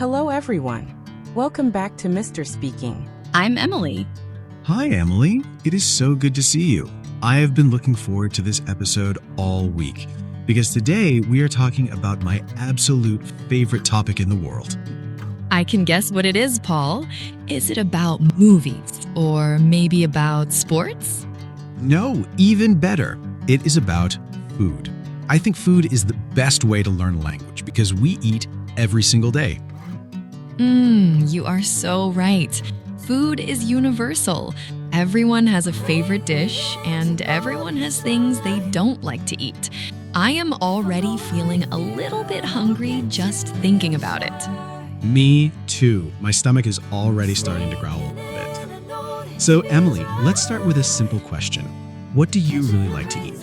Hello, everyone. Welcome back to Mr. Speaking. I'm Emily. Hi, Emily. It is so good to see you. I have been looking forward to this episode all week because today we are talking about my absolute favorite topic in the world. I can guess what it is, Paul. Is it about movies or maybe about sports? No, even better. It is about food. I think food is the best way to learn a language because we eat every single day. You are so right. Food is universal. Everyone has a favorite dish, and everyone has things they don't like to eat. I am already feeling a little bit hungry just thinking about it. Me too. My stomach is already starting to growl a little bit. So, Emily, let's start with a simple question. What do you really like to eat?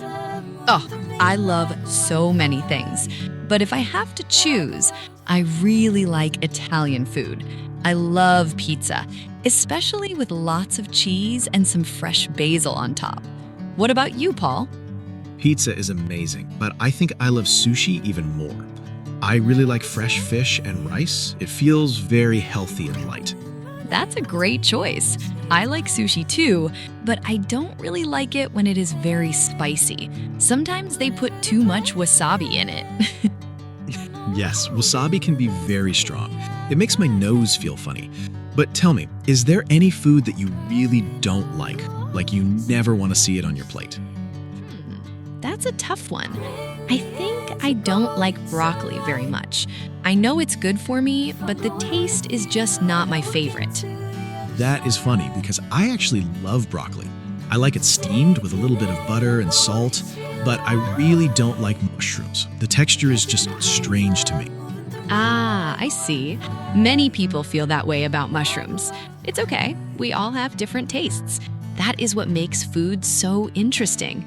Oh, I love so many things. But if I have to choose, I really like Italian food. I love pizza, especially with lots of cheese and some fresh basil on top. What about you, Paul? Pizza is amazing, but I think I love sushi even more. I really like fresh fish and rice. It feels very healthy and light. That's a great choice. I like sushi too, but I don't really like it when it is very spicy. Sometimes they put too much wasabi in it. Yes, wasabi can be very strong. It makes my nose feel funny. But tell me, is there any food that you really don't like? Like you never want to see it on your plate? That's a tough one. I think I don't like broccoli very much. I know it's good for me, but the taste is just not my favorite. That is funny because I actually love broccoli. I like it steamed with a little bit of butter and salt, but I really don't like mushrooms. The texture is just strange to me. Ah, I see. Many people feel that way about mushrooms. It's okay. We all have different tastes. That is what makes food so interesting.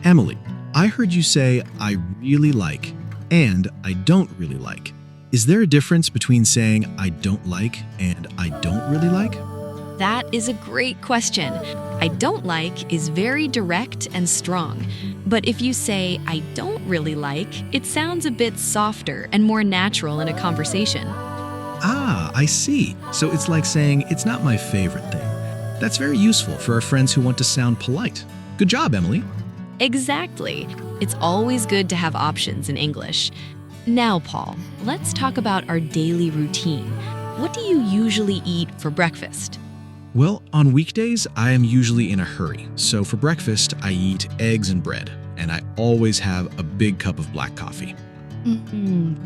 Emily, I heard you say I really like and I don't really like. Is there a difference between saying I don't like and I don't really like? That is a great question. I don't like is very direct and strong. But if you say I don't really like, it sounds a bit softer and more natural in a conversation. Ah, I see. So it's like saying it's not my favorite thing. That's very useful for our friends who want to sound polite. Good job, Emily. Exactly. It's always good to have options in English. Now, Paul, let's talk about our daily routine. What do you usually eat for breakfast? Well, on weekdays, I am usually in a hurry. So for breakfast, I eat eggs and bread, and I always have a big cup of black coffee.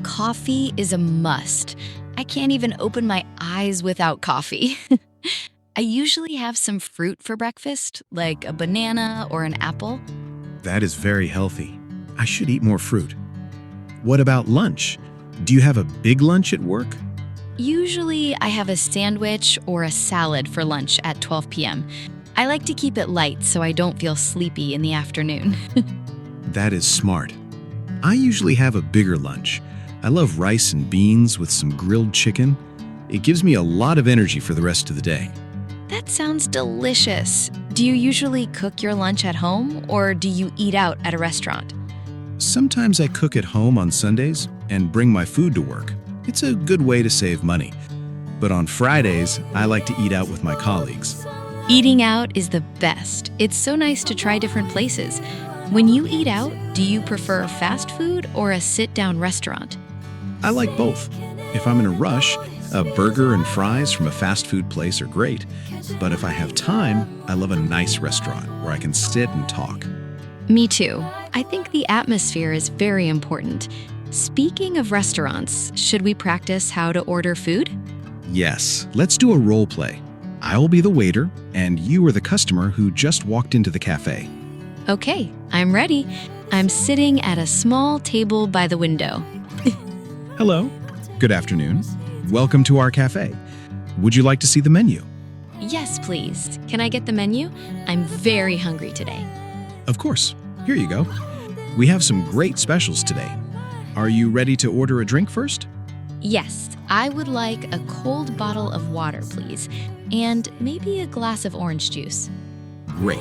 Coffee is a must. I can't even open my eyes without coffee. I usually have some fruit for breakfast, like a banana or an apple. That is very healthy. I should eat more fruit. What about lunch? Do you have a big lunch at work? Usually, I have a sandwich or a salad for lunch at 12 p.m. I like to keep it light so I don't feel sleepy in the afternoon. That is smart. I usually have a bigger lunch. I love rice and beans with some grilled chicken. It gives me a lot of energy for the rest of the day. That sounds delicious. Do you usually cook your lunch at home or do you eat out at a restaurant? Sometimes I cook at home on Sundays and bring my food to work. It's a good way to save money. But on Fridays, I like to eat out with my colleagues. Eating out is the best. It's so nice to try different places. When you eat out, do you prefer fast food or a sit-down restaurant? I like both. If I'm in a rush, a burger and fries from a fast food place are great. But if I have time, I love a nice restaurant where I can sit and talk. Me too. I think the atmosphere is very important. Speaking of restaurants, should we practice how to order food? Yes, let's do a role play. I'll be the waiter, and you are the customer who just walked into the cafe. Okay, I'm ready. I'm sitting at a small table by the window. Hello. Good afternoon. Welcome to our cafe. Would you like to see the menu? Yes, please. Can I get the menu? I'm very hungry today. Of course. Here you go. We have some great specials today. Are you ready to order a drink first? Yes, I would like a cold bottle of water, please, and maybe a glass of orange juice. Great.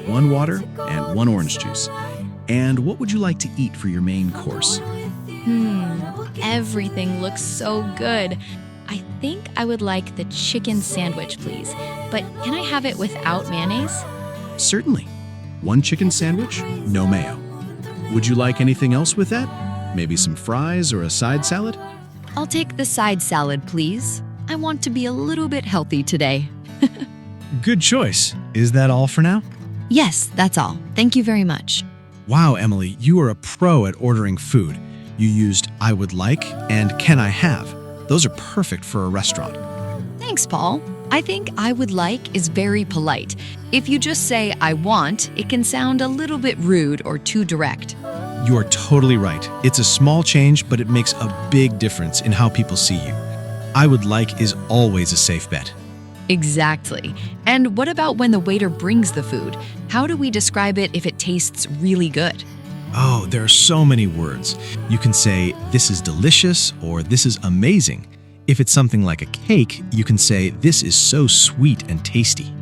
1 water and 1 orange juice. And what would you like to eat for your main course? Everything looks so good. I think I would like the chicken sandwich, please. But can I have it without mayonnaise? Certainly. One chicken sandwich, no mayo. Would you like anything else with that? Maybe some fries or a side salad? I'll take the side salad, please. I want to be a little bit healthy today. Good choice. Is that all for now? Yes, that's all. Thank you very much. Wow, Emily, you are a pro at ordering food. You used I would like and can I have. Those are perfect for a restaurant. Thanks, Paul. I think I would like is very polite. If you just say I want, it can sound a little bit rude or too direct. You are totally right. It's a small change, but it makes a big difference in how people see you. I would like is always a safe bet. Exactly. And what about when the waiter brings the food? How do we describe it if it tastes really good? Oh, there are so many words. You can say, this is delicious, or this is amazing. If it's something like a cake, you can say, this is so sweet and tasty.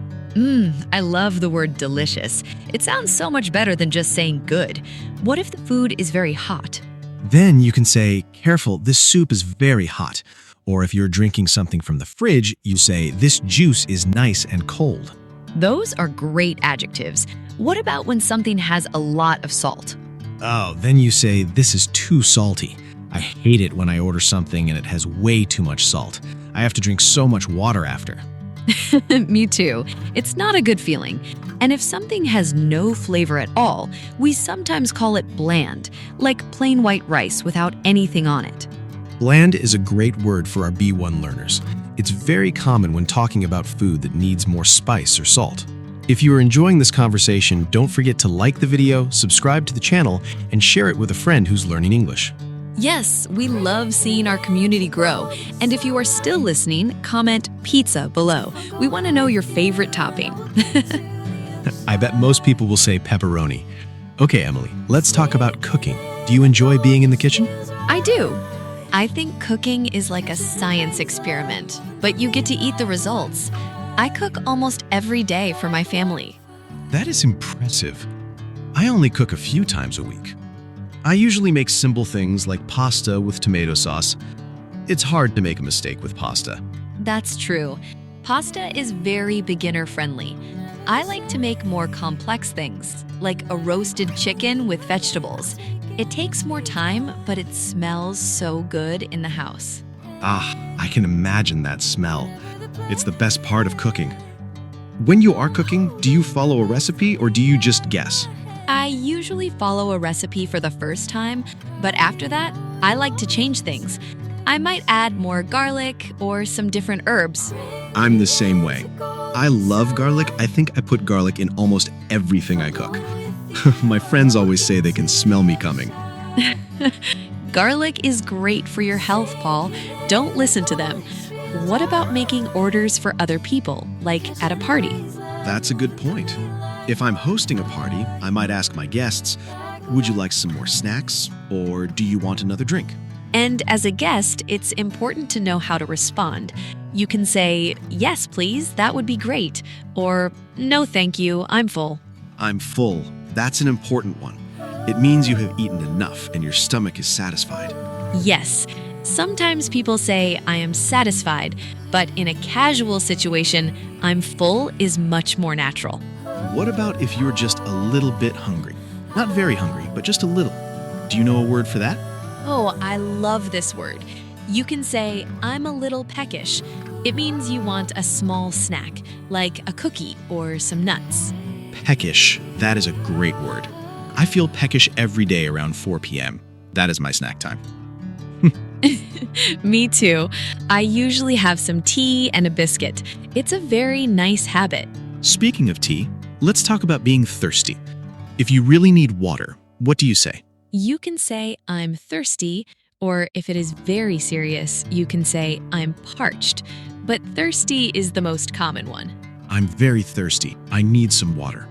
I love the word delicious. It sounds so much better than just saying good. What if the food is very hot? Then you can say, careful, this soup is very hot. Or if you're drinking something from the fridge, you say, this juice is nice and cold. Those are great adjectives. What about when something has a lot of salt? Oh, then you say, this is too salty. I hate it when I order something and it has way too much salt. I have to drink so much water after. Me too. It's not a good feeling. And if something has no flavor at all, we sometimes call it bland, like plain white rice without anything on it. Bland is a great word for our B1 learners. It's very common when talking about food that needs more spice or salt. If you are enjoying this conversation, don't forget to like the video, subscribe to the channel, and share it with a friend who's learning English. Yes, we love seeing our community grow. And if you are still listening, comment pizza below. We want to know your favorite topping. I bet most people will say pepperoni. Okay, Emily, let's talk about cooking. Do you enjoy being in the kitchen? I do. I think cooking is like a science experiment, but you get to eat the results. I cook almost every day for my family. That is impressive. I only cook a few times a week. I usually make simple things like pasta with tomato sauce. It's hard to make a mistake with pasta. That's true. Pasta is very beginner-friendly. I like to make more complex things, like a roasted chicken with vegetables. It takes more time, but it smells so good in the house. Ah, I can imagine that smell. It's the best part of cooking. When you are cooking, do you follow a recipe or do you just guess? I usually follow a recipe for the first time, but after that, I like to change things. I might add more garlic or some different herbs. I'm the same way. I love garlic. I think I put garlic in almost everything I cook. My friends always say they can smell me coming. Garlic is great for your health, Paul. Don't listen to them. What about making orders for other people, like at a party? That's a good point. If I'm hosting a party, I might ask my guests, would you like some more snacks, or do you want another drink? And as a guest, it's important to know how to respond. You can say, yes, please, that would be great. Or, no, thank you, I'm full. I'm full. That's an important one. It means you have eaten enough and your stomach is satisfied. Yes. Sometimes people say, I am satisfied, but in a casual situation, I'm full is much more natural. What about if you're just a little bit hungry? Not very hungry, but just a little. Do you know a word for that? Oh, I love this word. You can say, I'm a little peckish. It means you want a small snack, like a cookie or some nuts. Peckish. That is a great word. I feel peckish every day around 4 p.m. That is my snack time. Me too. I usually have some tea and a biscuit. It's a very nice habit. Speaking of tea, let's talk about being thirsty. If you really need water, what do you say? You can say, I'm thirsty, or if it is very serious, you can say, I'm parched. But thirsty is the most common one. I'm very thirsty. I need some water.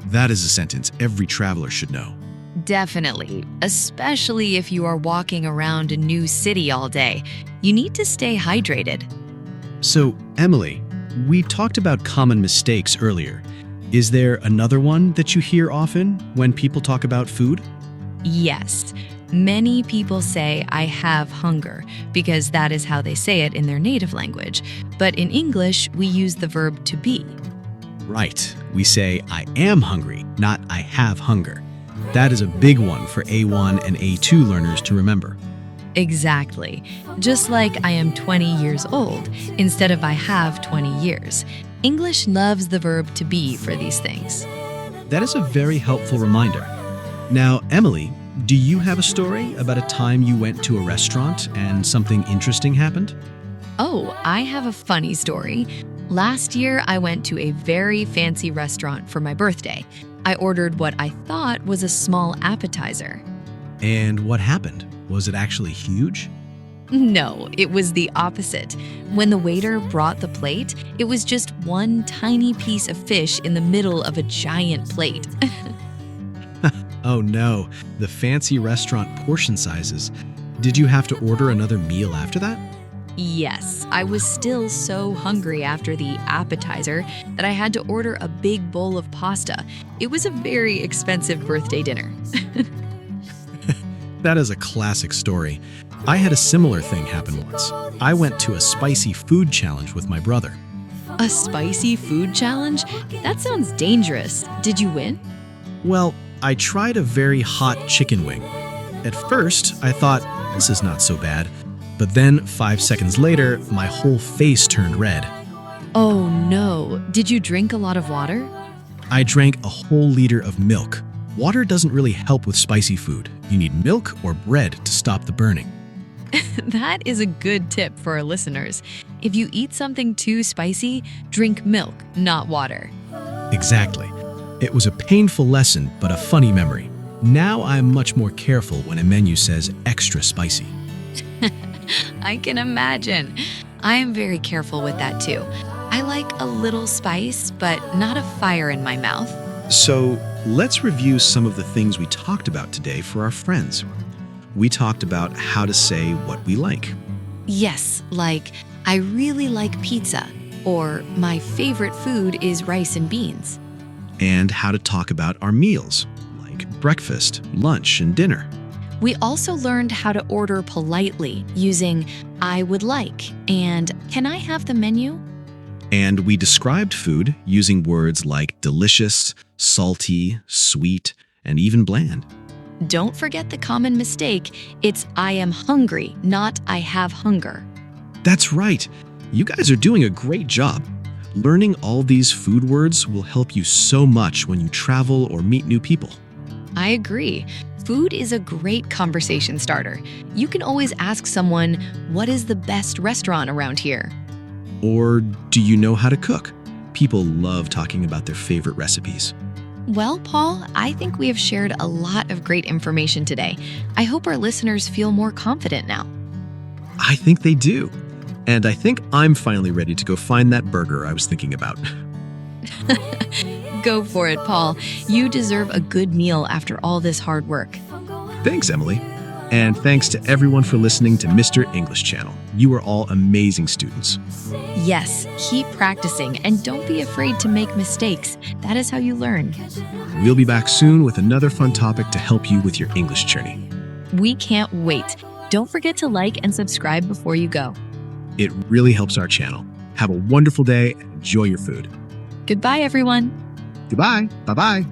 That is a sentence every traveler should know. Definitely, especially if you are walking around a new city all day. You need to stay hydrated. So, Emily, we talked about common mistakes earlier. Is there another one that you hear often when people talk about food? Yes, Many people say I have hunger because that is how they say it in their native language. But in English, we use the verb to be. Right. We say, I am hungry, not I have hunger. That is a big one for A1 and A2 learners to remember. Exactly. Just like I am 20 years old instead of I have 20 years. English loves the verb to be for these things. That is a very helpful reminder. Now, Emily, do you have a story about a time you went to a restaurant and something interesting happened? Oh, I have a funny story. Last year, I went to a very fancy restaurant for my birthday. I ordered what I thought was a small appetizer. And what happened? Was it actually huge? No, it was the opposite. When the waiter brought the plate, it was just one tiny piece of fish in the middle of a giant plate. Oh no, the fancy restaurant portion sizes. Did you have to order another meal after that? Yes, I was still so hungry after the appetizer that I had to order a big bowl of pasta. It was a very expensive birthday dinner. That is a classic story. I had a similar thing happen once. I went to a spicy food challenge with my brother. A spicy food challenge? That sounds dangerous. Did you win? Well, I tried a very hot chicken wing. At first, I thought, this is not so bad. But then, 5 seconds later, my whole face turned red. Oh no. Did you drink a lot of water? I drank a whole liter of milk. Water doesn't really help with spicy food. You need milk or bread to stop the burning. That is a good tip for our listeners. If you eat something too spicy, drink milk, not water. Exactly. It was a painful lesson, but a funny memory. Now I'm much more careful when a menu says extra spicy. I can imagine. I am very careful with that too. I like a little spice, but not a fire in my mouth. So let's review some of the things we talked about today for our friends. We talked about how to say what we like. Yes, like, I really like pizza, or my favorite food is rice and beans. And how to talk about our meals, like breakfast, lunch, and dinner. We also learned how to order politely using I would like and can I have the menu? And we described food using words like delicious, salty, sweet, and even bland. Don't forget the common mistake. It's I am hungry, not I have hunger. That's right. You guys are doing a great job. Learning all these food words will help you so much when you travel or meet new people. I agree. Food is a great conversation starter. You can always ask someone, what is the best restaurant around here? Or do you know how to cook? People love talking about their favorite recipes. Well, Paul, I think we have shared a lot of great information today. I hope our listeners feel more confident now. I think they do. And I think I'm finally ready to go find that burger I was thinking about. Go for it, Paul. You deserve a good meal after all this hard work. Thanks, Emily. And thanks to everyone for listening to Mr. English Channel. You are all amazing students. Yes, keep practicing and don't be afraid to make mistakes. That is how you learn. We'll be back soon with another fun topic to help you with your English journey. We can't wait. Don't forget to like and subscribe before you go. It really helps our channel. Have a wonderful day and enjoy your food. Goodbye, everyone. Goodbye. Bye-bye.